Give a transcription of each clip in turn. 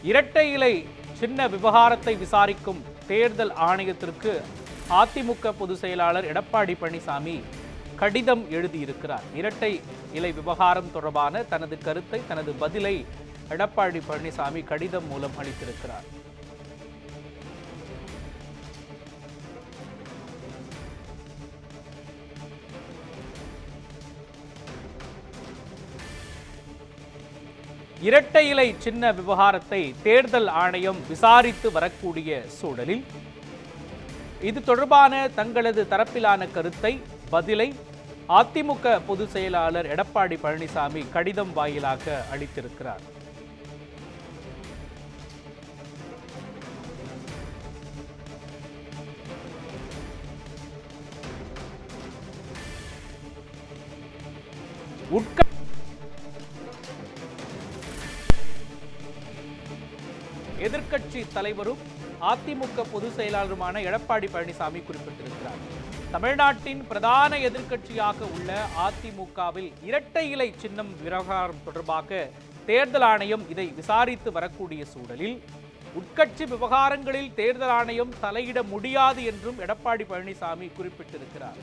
இரட்டை இலை சின்ன விவகாரத்தை விசாரிக்கும் தேர்தல் ஆணையத்திற்கு அதிமுக பொதுச் செயலாளர் எடப்பாடி பழனிசாமி கடிதம் எழுதியிருக்கிறார். இரட்டை இலை விவகாரம் தொடர்பான தனது கருத்தை, தனது பதிலை எடப்பாடி பழனிசாமி கடிதம் மூலம் அளித்திருக்கிறார். இரட்டை இலை சின்ன விவகாரத்தை தேர்தல் ஆணையம் விசாரித்து வரக்கூடிய சூழலில் இது தொடர்பான தங்களது தரப்பிலான கருத்தை, பதிலை அதிமுக பொதுச் செயலாளர் எடப்பாடி பழனிசாமி கடிதம் வாயிலாக அளித்திருக்கிறார். எதிர்க்கட்சி தலைவரும் அதிமுக பொதுச் செயலாளருமான எடப்பாடி பழனிசாமி குறிப்பிட்டிருக்கிறார். தமிழ்நாட்டின் பிரதான எதிர்க்கட்சியாக உள்ள அதிமுகவில் இரட்டை இலை சின்னம் விவகாரம் தொடர்பாக தேர்தல் ஆணையம் இதை விசாரித்து வரக்கூடிய சூழலில் உட்கட்சி விவகாரங்களில் தேர்தல் ஆணையம் தலையிட முடியாது என்றும் எடப்பாடி பழனிசாமி குறிப்பிட்டிருக்கிறார்.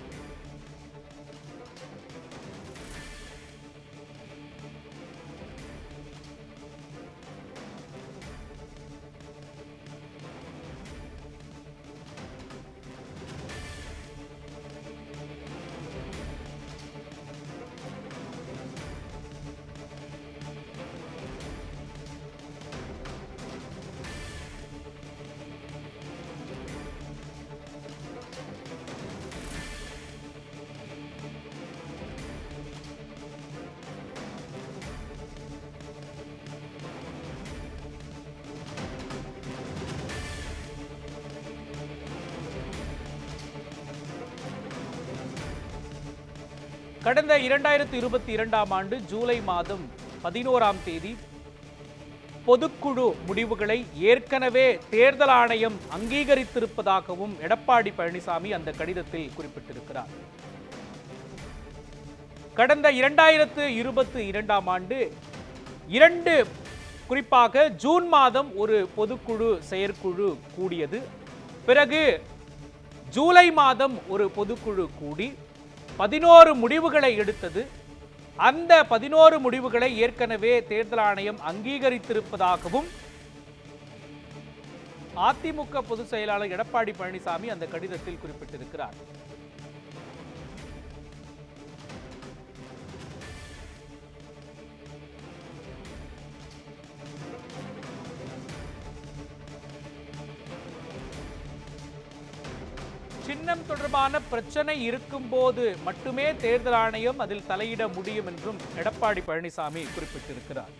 கடந்த 2022ஆம் ஆண்டு ஜூலை மாதம் 11ஆம் தேதி பொதுக்குழு முடிவுகளை ஏற்கனவே தேர்தல் ஆணையம் அங்கீகரித்திருப்பதாகவும் எடப்பாடி பழனிசாமி அந்த கடிதத்தில் குறிப்பிட்டிருக்கிறார். கடந்த 2022ஆம் ஆண்டு குறிப்பாக ஜூன் மாதம் ஒரு பொதுக்குழு செயற்குழு கூடியது. பிறகு ஜூலை மாதம் ஒரு பொதுக்குழு கூடி 11 முடிவுகளை எடுத்தது. அந்த 11 முடிவுகளை ஏற்கனவே தேர்தல் ஆணையம் அங்கீகரித்திருப்பதாகவும் அதிமுக பொதுச் செயலாளர் எடப்பாடி பழனிசாமி அந்த கடிதத்தில் குறிப்பிட்டிருக்கிறார். சின்னம் தொடர்பான பிரச்சனை இருக்கும் போது மட்டுமே தேர்தல் ஆணையம் அதில் தலையிட முடியும் என்றும் எடப்பாடி பழனிசாமி குறிப்பிட்டிருக்கிறார்.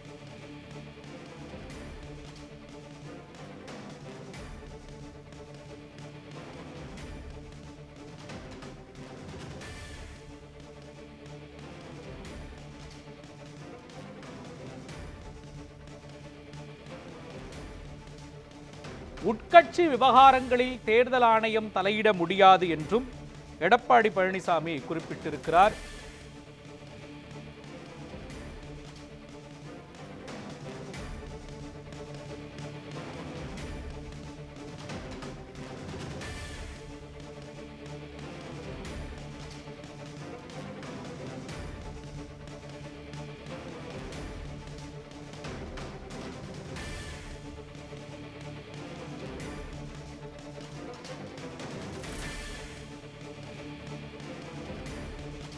உட்கட்சி விவகாரங்களில் தேர்தல் ஆணையம் தலையிட முடியாது என்றும் எடப்பாடி பழனிசாமி குறிப்பிட்டிருக்கிறார்.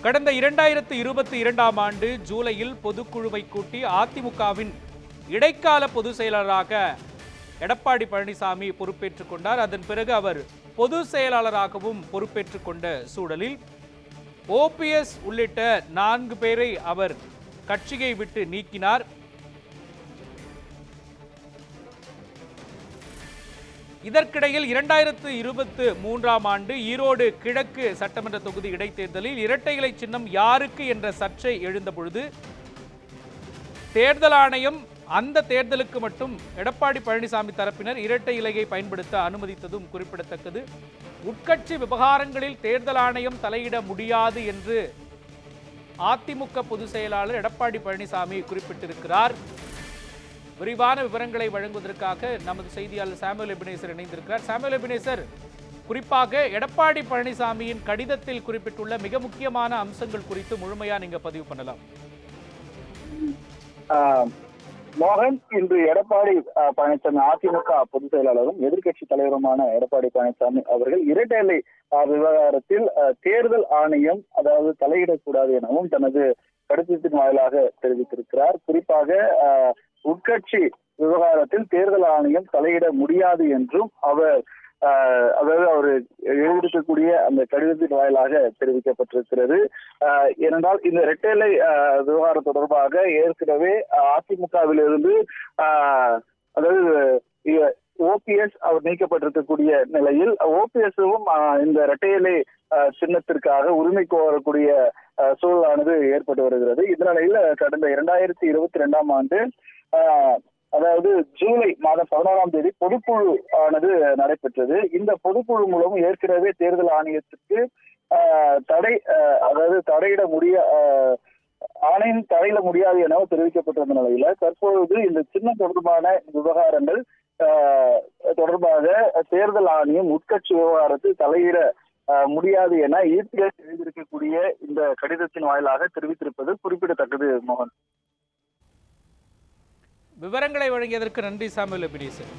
கடந்த 2022ஆம் ஆண்டு ஜூலையில் பொதுக்குழுவை கூட்டி அதிமுகவின் இடைக்கால பொதுச் செயலாளராக எடப்பாடி பழனிசாமி பொறுப்பேற்றுக் கொண்டார். அதன் பிறகு அவர் பொதுச் செயலாளராகவும் பொறுப்பேற்றுக் கொண்ட சூழலில் ஓபிஎஸ் உள்ளிட்ட 4 பேரை அவர் கட்சியை விட்டு நீக்கினார். இதற்கிடையில் 2023ஆம் ஆண்டு ஈரோடு கிழக்கு சட்டமன்ற தொகுதி இடைத்தேர்தலில் இரட்டை இலை சின்னம் யாருக்கு என்ற சர்ச்சை எழுந்த பொழுது தேர்தல் ஆணையம் அந்த தேர்தலுக்கு மட்டும் எடப்பாடி பழனிசாமி தரப்பினர் இரட்டை இலையை பயன்படுத்த அனுமதித்ததும் குறிப்பிடத்தக்கது. உட்கட்சி விவகாரங்களில் தேர்தல் ஆணையம் தலையிட முடியாது என்று அதிமுக பொதுச் செயலாளர் எடப்பாடி பழனிசாமி குறிப்பிட்டிருக்கிறார். விரிவான விவரங்களை வழங்குவதற்காக நமது செய்தியாளர் சாமுவேல் எபினேசர் இணைந்திருக்கிறார். சாமுவேல் எபினேசர், குறிப்பாக எடப்பாடி பழனிசாமியின் கடிதத்தில் குறிப்பிட்டுள்ள மிக முக்கியமான அம்சங்கள் குறித்து முழுமையா நீங்க பதிவு பண்ணலாம். மோகன், இன்று எடப்பாடி பழனிசாமி அதிமுக பொதுச் செயலாளரும் எதிர்கட்சி தலைவருமான எடப்பாடி பழனிசாமி அவர்கள் இரட்டை இலை விவகாரத்தில் தேர்தல் ஆணையம் அதாவது தலையிடக்கூடாது எனவும் தனது கடிதத்தின் வாயிலாக தெரிவித்திருக்கிறார். குறிப்பாக உட்கட்சி விவகாரத்தில் தேர்தல் ஆணையம் தலையிட முடியாது என்றும் அதாவது அவர் எழுதியிருக்கக்கூடிய அந்த கடிதத்தின் வாயிலாக தெரிவிக்கப்பட்டிருக்கிறது. ஏனென்றால் இந்த இரட்டை இலை விவகாரம் தொடர்பாக ஏற்கனவே அதிமுகவிலிருந்து அதாவது ஓபிஎஸ் அவர் நீக்கப்பட்டிருக்கக்கூடிய நிலையில் ஓபிஎஸ்வும் இந்த இரட்டை இலை சின்னத்திற்காக உரிமை கோரக்கூடிய சூழலானது ஏற்பட்டு வருகிறது. இந்த நிலையில் கடந்த 2022ஆம் ஆண்டு அதாவது ஜூலை மாதம் 11ஆம் தேதி பொதுக்குழு ஆனது நடைபெற்றது. இந்த பொதுக்குழு மூலம் ஏற்கனவே தேர்தல் ஆணையத்துக்கு ஆணையம் தலையிட முடியாது என தெரிவிக்கப்பட்டிருந்த நிலையில தற்பொழுது இந்த சின்ன தொடர்பான விவகாரங்கள் தொடர்பாக தேர்தல் ஆணையம் உட்கட்சி விவகாரத்தில் தலையிட முடியாது என இபிஎஸ் எழுதியிருக்கக்கூடிய இந்த கடிதத்தின் வாயிலாக தெரிவித்திருப்பது குறிப்பிடத்தக்கது. மோகன், விவரங்களை வழங்கியதற்கு நன்றி சாமுவேல் எபினேசர்.